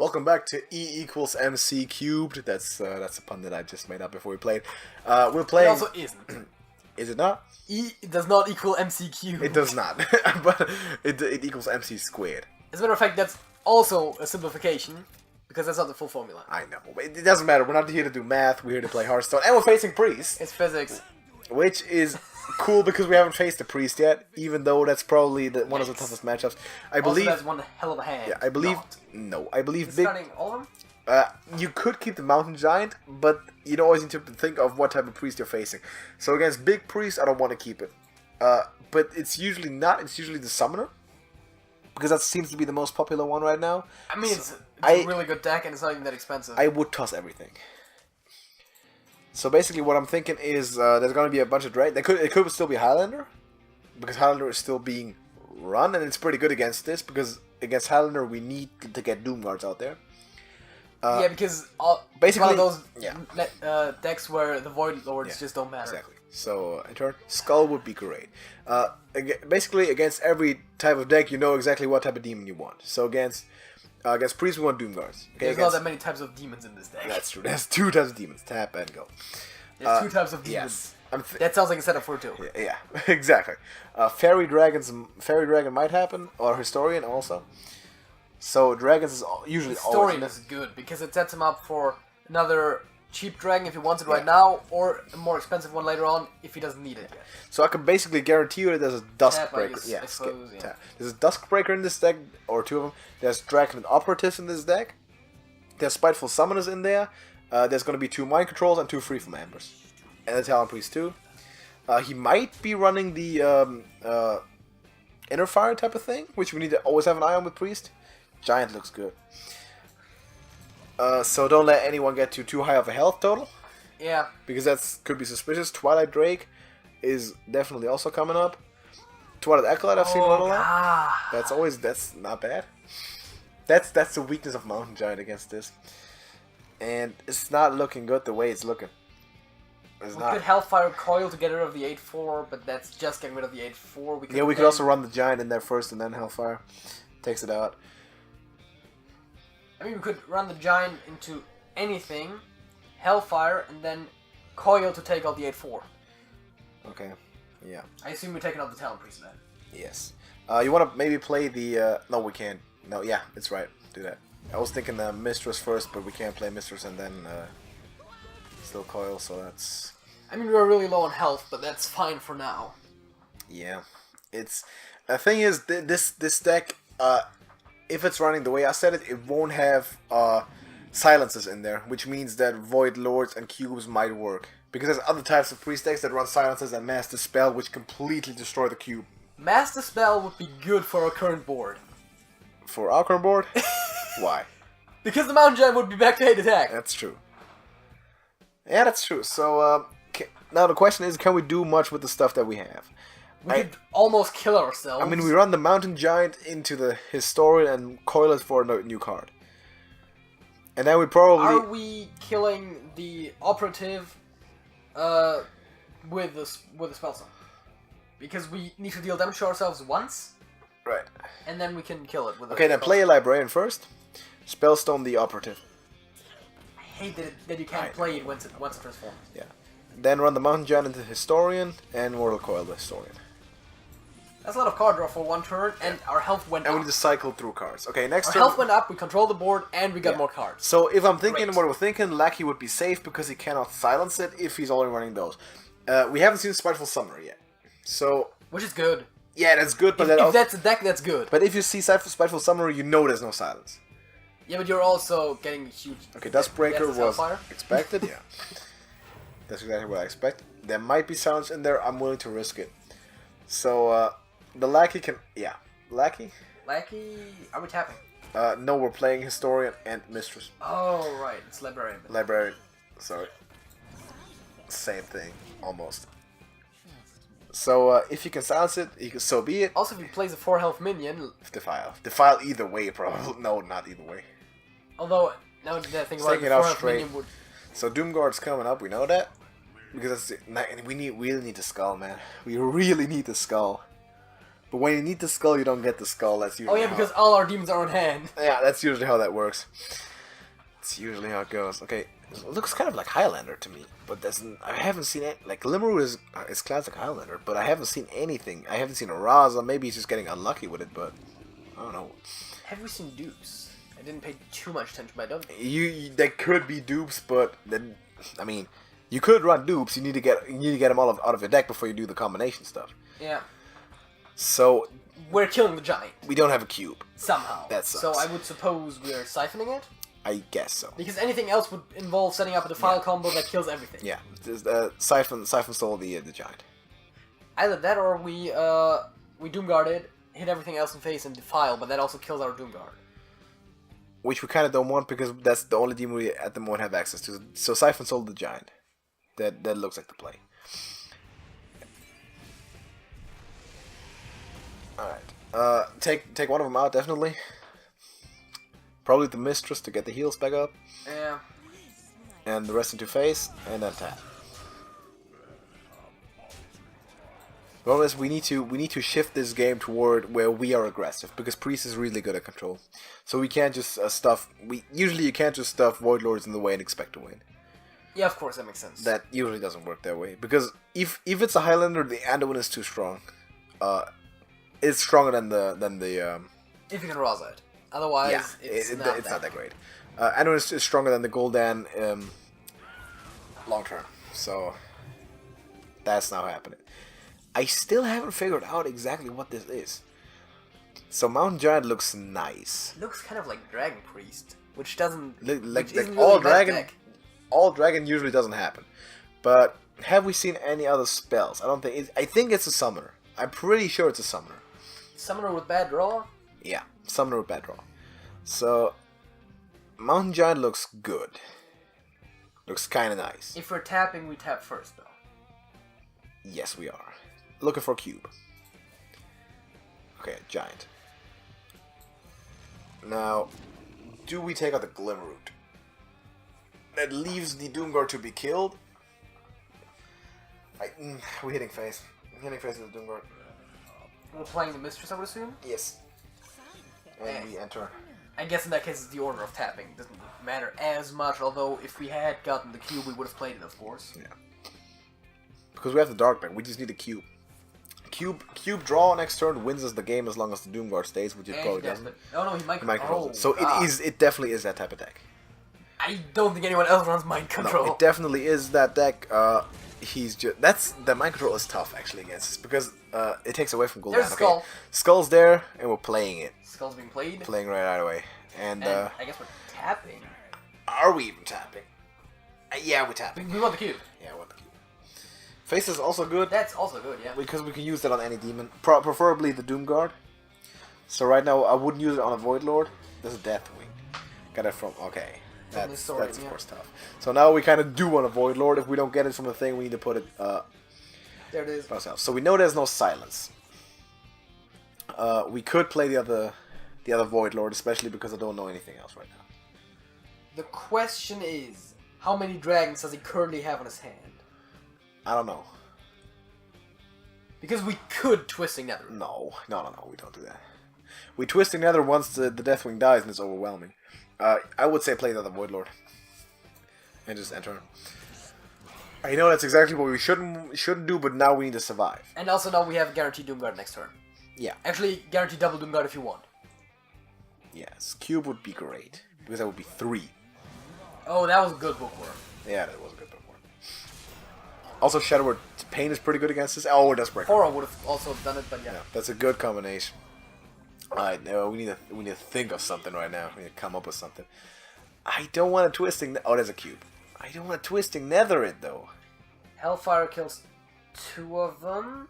Welcome back to E equals MC cubed. That's a pun that I just made up before we played. We're playing. It also isn't. Is it not? E does not equal MC cubed. It does not, but it equals MC squared. As a matter of fact, that's also a simplification because that's not the full formula. I know, but it doesn't matter. We're not here to do math. We're here to play Hearthstone, and we're facing Priest, It's physics. which is cool because we haven't faced a Priest yet. Even though that's probably one of the toughest matchups. I believe. Also, that's one hell of a hand. Yeah, I believe. Not. No, I believe big. Starting all of them? You could keep the Mountain Giant, but you always need to think of what type of priest you're facing. So against Big Priest, I don't want to keep it. But it's usually not. It's usually the Summoner. Because that seems to be the most popular one right now. I mean, so it's a really good deck and it's not even that expensive. I would toss everything. So basically what I'm thinking is there's going to be a bunch of Drake. It could still be Highlander. Because Highlander is still being run, and it's pretty good against this. Because against Highlander, we need to get Doom Guards out there. Yeah, because basically, it's one of those decks where the Void Lords just don't matter. Exactly. So, in turn, Skull would be great. Basically, against every type of deck, you know exactly what type of demon you want. So, against Priest, we want Doom Guards. Okay, There's not that many types of demons in this deck. That's true. There's two types of demons. Tap and go. There's two types of demons. Yes. That sounds like a setup for two. Yeah, exactly. Fairy Dragon might happen, or Historian also. So Dragons is usually Historian is good because it sets him up for another cheap dragon if he wants it right now, or a more expensive one later on if he doesn't need it yet. So I can basically guarantee you that there's a Duskbreaker. Yeah. There's a Duskbreaker in this deck, or two of them. There's Dragon and Operatives in this deck. There's Spiteful Summoners in there. There's going to be 2 Mind Controls and 2 Freeform Ambers. And a Talon Priest too. He might be running the Inner Fire type of thing, which we need to always have an eye on with Priest. Giant looks good. So don't let anyone get too high of a health total. Yeah. Because that could be suspicious. Twilight Drake is definitely also coming up. Twilight Acolyte I've seen run a lot. That's not bad. That's the weakness of Mountain Giant against this. And it's not looking good the way it's looking. We could Hellfire Coil to get rid of the 8-4, but that's just getting rid of the 8-4. We could also run the Giant in there first and then Hellfire. Takes it out. I mean, we could run the Giant into anything, Hellfire, and then Coil to take out the 8-4. Okay, yeah. I assume we're taking out the Talon Priest then. Yes. You want to maybe play the... no, we can't. No, yeah, it's right. Do that. I was thinking Mistress first, but we can't play Mistress and then still Coil, so that's... I mean, we're really low on health, but that's fine for now. Yeah. It's... The thing is, this deck... if it's running the way I said it, it won't have silences in there, which means that Void Lords and Cubes might work. Because there's other types of priest decks that run silences and Master Spell, which completely destroy the cube. Master Spell would be good for our current board. For our current board? Why? Because the Mountain Giant would be back to 8 attack. That's true. Yeah, that's true. So, now the question is, can we do much with the stuff that we have? We could almost kill ourselves. I mean, we run the Mountain Giant into the Historian and Coil it for a new card. And then we probably... Are we killing the Operative with the Spellstone? Because we need to deal damage to ourselves once. Right. And then we can kill it with Okay, then play a Librarian first. Spellstone the Operative. I hate that you can't play it once it transforms. Yeah. Then run the Mountain Giant into Historian and Mortal Coil the Historian. That's a lot of card draw for one turn, and our health went up. And we need to cycle through cards. Okay, next turn... Our health went up, we control the board, and we got more cards. So if I'm thinking what we're thinking, Lackey would be safe because he cannot silence it if he's already running those. We haven't seen Spiteful Summoner yet. So... Which is good. Yeah, that's good, but... If that's a deck, that's good. But if you see Spiteful Summoner, you know there's no silence. Yeah, but you're also getting huge... Okay, Duskbreaker was expected, yeah. That's exactly what I expect. There might be silence in there, I'm willing to risk it. So, the Lackey can... Yeah. Lackey? Lackey... Are we tapping? No, we're playing Historian and Mistress. Oh, right. It's Librarian. Librarian. Sorry. Same thing. Almost. So, if you can silence it, so be it. Also, if he plays a 4 health minion... Defile. Defile either way, probably. No, not either way. Although, now that I think about it, the 4 health minion would... So, Doomguard's coming up, we know that. Because that's we really need the Skull, man. We really need the Skull. But when you need the skull, you don't get the skull. That's usually Oh yeah, because all our demons are on hand. yeah, that's usually how that works. It's usually how it goes. Okay, it looks kind of like Highlander to me, but I haven't seen it. Like Limuru is classic Highlander, but I haven't seen anything. I haven't seen a Raza. Maybe he's just getting unlucky with it, but I don't know. Have we seen dupes? I didn't pay too much attention, but I don't. There could be dupes, but then I mean, you could run dupes. You need to get them all out of your deck before you do the combination stuff. Yeah. So we're killing the giant. We don't have a cube. Somehow. That sucks. So I would suppose we're siphoning it? I guess so. Because anything else would involve setting up a defile combo that kills everything. Yeah. Siphon stole the giant. Either that or we Doomguard it, hit everything else in face and defile, but that also kills our Doomguard. Which we kind of don't want because that's the only demon we at the moment have access to. So Siphon stole the giant. That looks like the play. Alright. Take one of them out, definitely. Probably the Mistress to get the heals back up. Yeah. And the rest into face, and then tap. The problem is we need to shift this game toward where we are aggressive, because Priest is really good at control. So we can't just usually you can't just stuff Void Lords in the way and expect to win. Yeah, of course, that makes sense. That usually doesn't work that way, because if it's a Highlander, the Anduin is too strong. It's stronger than the if you can Raza it. Otherwise, yeah, it's not that great. Anduin is stronger than the Gul'dan long term, so that's now happening. I still haven't figured out exactly what this is. So Mountain Giant looks nice. It looks kind of like Dragon Priest, which doesn't like really all dragon. All dragon usually doesn't happen, but have we seen any other spells? I don't think. I think it's a summoner. I'm pretty sure it's a summoner. Summoner with bad draw? Yeah, summoner with bad draw. So Mountain Giant looks good. Looks kind of nice. If we're tapping, we tap first, though. Yes, we are. Looking for a cube. Okay, giant. Now, do we take out the Glimmer Root? That leaves the Doomguard to be killed. We're hitting face. Hitting face with the Doomguard. We're playing the Mistress, I would assume? Yes. And we enter. I guess in that case it's the order of tapping. It doesn't matter as much, although if we had gotten the cube, we would have played it, of course. Yeah. Because we have the Dark Deck, we just need a cube. Cube draw next turn wins us the game as long as the Doomguard stays, which it probably doesn't. Oh no, he might control. So it definitely is that type of deck. I don't think anyone else runs mind control. No, it definitely is that deck. The mind control is tough actually against us because it takes away from Gul'dan. There's Skull. Okay. Skull's there and we're playing it. Skull's being played. Playing right away. And I guess we're tapping. Are we even tapping? Yeah, we're tapping. We want the cube. Yeah, we want the cube. Face is also good. That's also good, yeah. Because we can use that on any demon. Preferably the Doomguard. So right now I wouldn't use it on a Void Lord. This is Deathwing. Got it from okay. That's of course tough. So now we kind of do want a Void Lord. If we don't get it from the thing, we need to put it there it is. ourselves. So we know there's no silence. We could play the other Void Lord, especially because I don't know anything else right now. The question is, how many dragons does he currently have on his hand? I don't know. Because we could Twisting Nether. No, we don't do that. We Twisting Nether once the Deathwing dies and it's overwhelming. I would say play the other Void Lord. And just enter. I know that's exactly what we shouldn't do, but now we need to survive. And also now we have a guaranteed Doomguard next turn. Yeah. Actually, guaranteed double Doomguard if you want. Yes, cube would be great. Because that would be 3. Oh, that was a good bookwork. Yeah, that was a good bookwork. Also, Shadow Word Pain is pretty good against this. Oh, it does break. Horror would have also done it, but yeah. That's a good combination. Alright, we need to think of something right now. We need to come up with something. I don't want a Twisting... Oh, there's a cube. I don't want a Twisting Nether it, though. Hellfire kills 2 of them.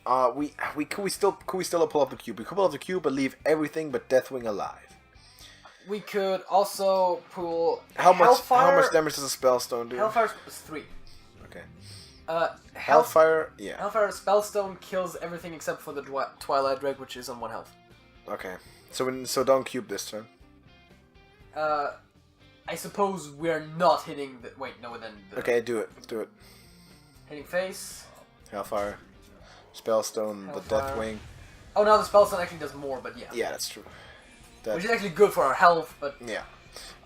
Could we still pull up the cube? We could pull up the cube but leave everything but Deathwing alive. We could also pull how Hellfire. much damage does a Spellstone do? Hellfire is 3. Okay. Hellfire. Yeah. Hellfire Spellstone kills everything except for the Twilight Drake, which is on 1 health. Okay. So don't cube this turn. I suppose we're not hitting the... Wait, no, then... Okay, do it. Hitting face. Hellfire. Spellstone, the Deathwing. Oh, now the Spellstone actually does more, but yeah. Yeah, that's true. Which is actually good for our health, but... Yeah.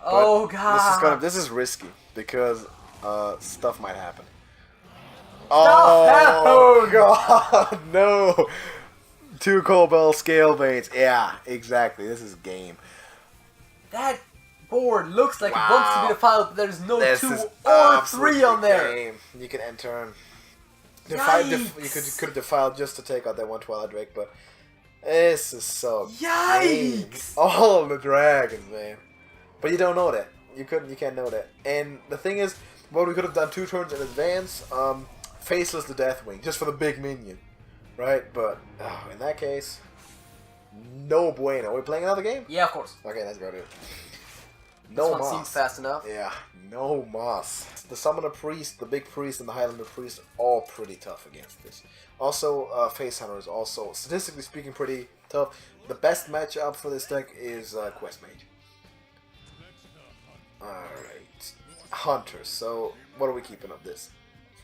Oh, but God. This is risky, because stuff might happen. Stuff Oh, God, no! 2 Cobalt Scale Veins. Yeah, exactly. This is game. That board looks like it wants to be defiled, but there's no this 2 is or 3 on there. Game. You can end turn. You could have defiled just to take out that 1 Twilight Drake, but this is so game. All of the dragons, man. But you don't know that. You can't know that. And the thing is, well, we could have done 2 turns in advance. Faceless the Deathwing, just for the big minion, right? But in that case, no bueno. Are we playing another game? Yeah, of course. Okay, let's go, dude. No No this one moss. seems fast enough. Yeah, no moss. The Summoner Priest, the Big Priest, and the Highlander Priest are all pretty tough against this. Also, Face Hunter is also, statistically speaking, pretty tough. The best matchup for this deck is Quest Mage. Alright. Hunter, so what are we keeping of this?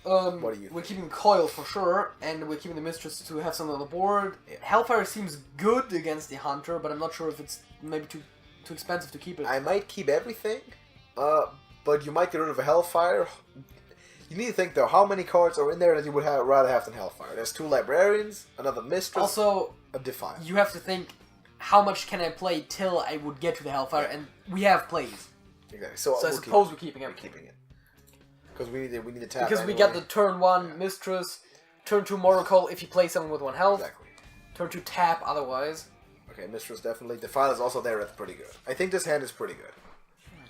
What do you We're think? keeping Coil for sure, and we're keeping the Mistress to have something on the board. Yeah. Hellfire seems good against the Hunter, but I'm not sure if it's maybe too expensive to keep it. I might keep everything, but you might get rid of a Hellfire. You need to think though, how many cards are in there that you would rather have than Hellfire? There's 2 Librarians, another Mistress, Also, a Defile. you have to think, how much can I play till I would get to the Hellfire, and we have plays. Exactly. So I suppose we're keeping everything. it. Because we need to tap. Because we anyway. got the turn 1 Mistress, turn 2 Moracle if you play someone with 1 health, Exactly. turn 2 tap otherwise. Okay, Mistress definitely. Defile is also there. That's pretty good. I think this hand is pretty good.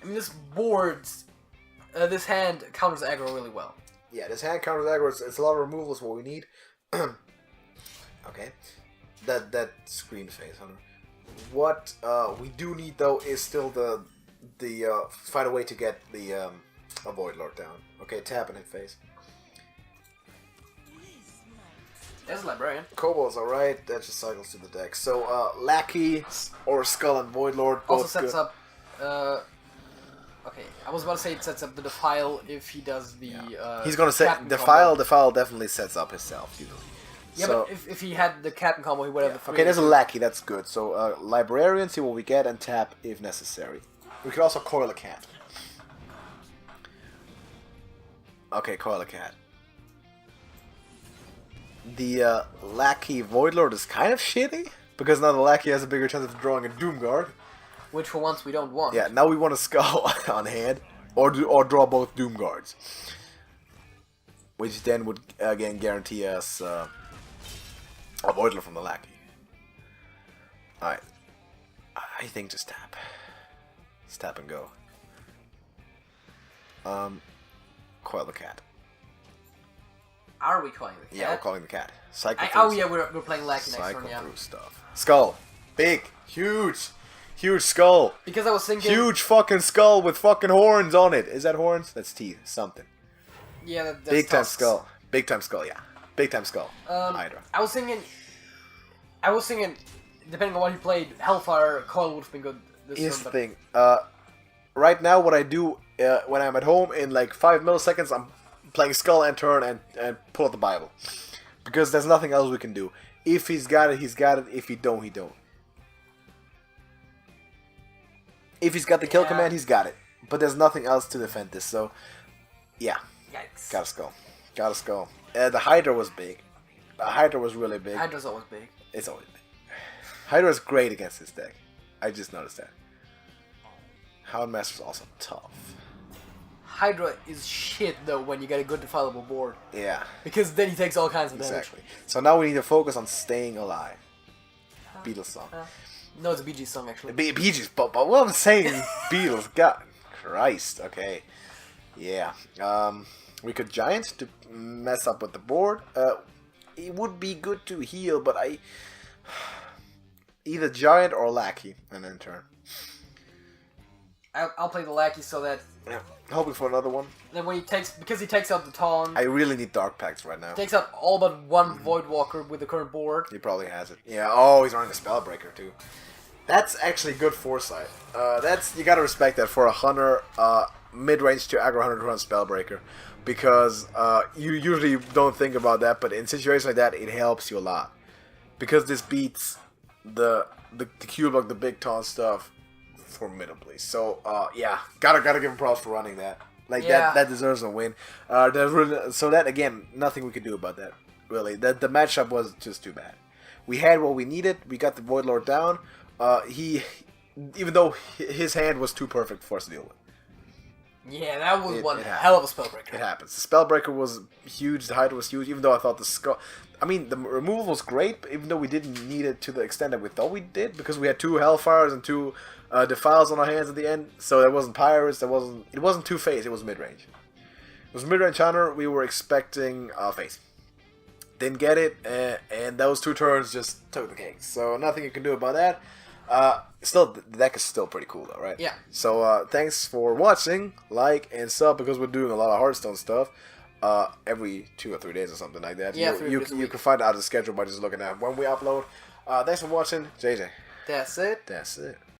I mean, this hand counters aggro really well. Yeah, this hand counters aggro. It's a lot of removal is what we need. Okay, that screams Face Hunter. What we do need though is still the find a way to get the Void Lord down. Okay, tap and hit face. There's a Librarian. Kobold's alright, that just cycles to the deck. So, Lackey or Skull and Void Lord both Also sets good. up. Okay, I was about to say it sets up the Defile if he does the. He's gonna set Captain Defile. combo. Defile definitely sets up himself usually. Yeah, so, but if he had the Captain combo, he would have the 3. okay, there's a Lackey. That's good. So, Librarian, see what we get, and tap if necessary. We could also coil a cat. Okay, coil a cat. The Lackey Void Lord is kind of shitty because now the Lackey has a bigger chance of drawing a Doomguard. Which for once we don't want. Yeah, now we want a Skull on hand, or draw both Doomguards, which then would again guarantee us a Void Lord from the Lackey. Alright, I think just tap. Just tap and go. Coil the cat. Are we calling the cat? Yeah, we're calling the cat. Cycle oh through yeah, we're playing Lackey next cycle turn, yeah. through stuff. Skull. Big. Huge. Huge skull. Because I was thinking... Huge fucking skull with fucking horns on it. Is that horns? That's teeth. Something. Yeah, that's Big time tusks. skull. Big time skull, yeah. Big time skull. Hydra. I was thinking, depending on what he played, Hellfire Coil would have been good this Here's turn. the thing. Right now, what I do when I'm at home, in like 5 milliseconds, I'm playing skull and turn and pull out the Bible. Because there's nothing else we can do. If he's got it, he's got it. If he don't, he don't. If he's got the kill command, he's got it. But there's nothing else to defend this, so... Yeah. Yikes. Got a skull. Got a skull. The Hydra was big. The Hydra was really big. Hydra's always big. It's always big. Hydra is great against this deck. I just noticed that. Houndmaster's also tough. Hydra is shit though when you get a good defileable board. Yeah. Because then he takes all kinds of damage. Exactly. So now we need to focus on staying alive. Beatles song. No, it's a Bee Gees song actually. Bee Gees, but what I'm saying, Beatles. God Christ. Okay. Yeah. We could Giant to mess up with the board. It would be good to heal, but I... Either Giant or Lackey, and then turn. I'll play the Lackey so that... Yeah. Hoping for another one. Then when he takes... Because he takes out the Taunt... I really need Dark Pacts right now. Takes out all but one Voidwalker with the current board. He probably has it. Yeah, oh, he's running a Spellbreaker too. That's actually good foresight. You gotta respect that for a Hunter. mid-range to aggro 100 run Spellbreaker, because you usually don't think about that, but in situations like that, it helps you a lot, because this beats the Cubelock, the big taunt stuff, formidably. So yeah, gotta give him props for running that. Like that deserves a win. So that again, nothing we could do about that. Really, the matchup was just too bad. We had what we needed. We got the Void Lord down. Even though his hand was too perfect for us to deal with. Yeah, that was one hell of a Spellbreaker. It happens. The Spellbreaker was huge. The Hydra was huge. Even though I thought the skull. I mean, the removal was great, but even though we didn't need it to the extent that we thought we did, because we had 2 Hellfires and 2 Defiles on our hands at the end. So there wasn't Pirates. It wasn't 2-phase. It was mid-range. It was mid-range hunter. We were expecting phase. Didn't get it, and those 2 turns just took the cake. So nothing you can do about that. Still, the deck is still pretty cool though, right? Yeah. So thanks for watching, like and sub, because we're doing a lot of Hearthstone stuff every 2 or 3 days or something like that. Yeah, you can find out the schedule by just looking at when we upload. Thanks for watching, JJ. That's it. That's it.